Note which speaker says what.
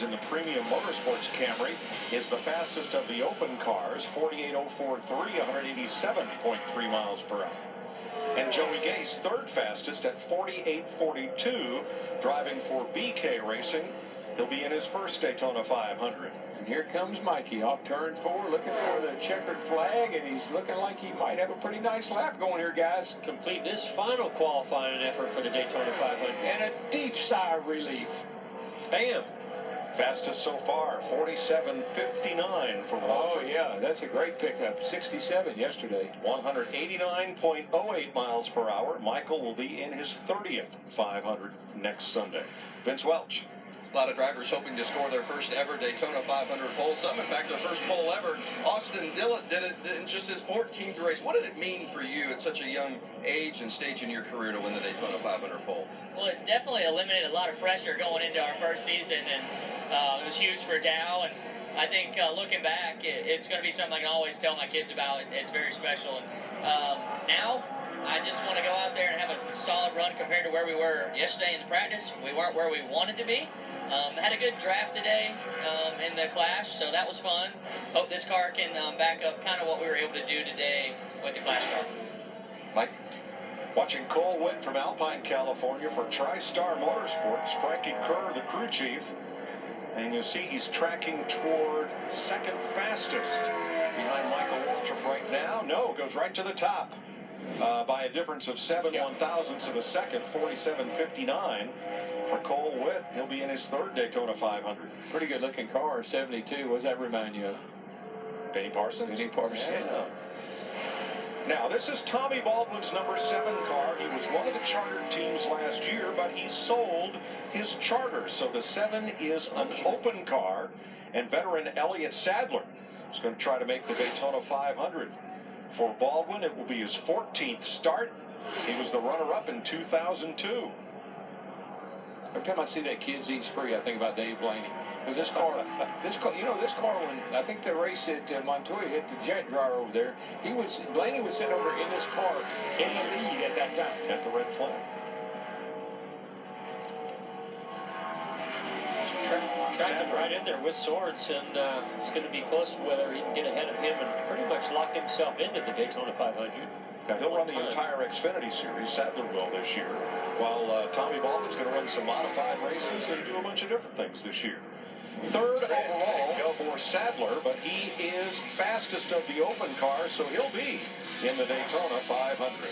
Speaker 1: records in the premium motorsports Camry, is the fastest of the open cars, 48.043, 187.3 miles per hour. And Joey Gase, third fastest at 48.42, driving for BK Racing. He'll be in his first Daytona 500.
Speaker 2: And here comes Mikey off turn 4, looking for the checkered flag, and he's looking like he might have a pretty nice lap going here, guys.
Speaker 3: Completing his final qualifying effort for the Daytona 500.
Speaker 2: And a deep sigh of relief.
Speaker 3: Bam.
Speaker 1: Fastest so far, 47.59 for Walter.
Speaker 2: Oh, yeah, that's a great pickup. 67 yesterday.
Speaker 1: 189.08 miles per hour. Michael will be in his 30th 500 next Sunday. Vince Welch.
Speaker 4: A lot of drivers hoping to score their first ever Daytona 500 pole. Some, in fact, their first pole ever. Austin Dillon did it in just his 14th race. What did it mean for you at such a young age and stage in your career to win the Daytona 500 pole?
Speaker 5: Well, it definitely eliminated a lot of pressure going into our first season, and it was huge for Dow. And I think looking back, it's going to be something I can always tell my kids about. It's very special. And now, I just want to go out there and have a solid run compared to where we were yesterday in the practice. We weren't where we wanted to be. Had a good draft today in the Clash, so that was fun. Hope this car can back up kind of what we were able to do today with the Clash car.
Speaker 4: Mike?
Speaker 1: Watching Cole Witt from Alpine, California for TriStar Motorsports. Frankie Kerr, the crew chief. And you'll see he's tracking toward second fastest behind Michael Waltrip right now. No, goes right to the top by a difference of 7/1000ths of a second, 47.59. For Cole Witt, he'll be in his third Daytona 500.
Speaker 2: Pretty good looking car, 72. What does that remind you of?
Speaker 1: Benny Parsons?
Speaker 2: Benny Parsons.
Speaker 1: Yeah. Now, this is Tommy Baldwin's number 7 car. He was one of the chartered teams last year, but he sold his charter. So the 7 is an open car, and veteran Elliott Sadler is going to try to make the Daytona 500. For Baldwin, it will be his 14th start. He was the runner-up in 2002.
Speaker 2: Every time I see that Kids Eats Free, I think about Dave Blaney. Because this car, when I think the race at Montoya hit the jet dryer over there, Blaney was sitting over in this car in the lead at that time.
Speaker 1: At the red flag.
Speaker 3: Tracking right in there with Swords, and it's going to be close to whether he can get ahead of him and pretty much lock himself into the Daytona 500.
Speaker 1: Now, he'll run the entire Xfinity Series, Sadler will, this year, while Tommy Baldwin's going to run some modified races and do a bunch of different things this year. Third overall for Sadler, but he is fastest of the open cars, so he'll be in the Daytona 500.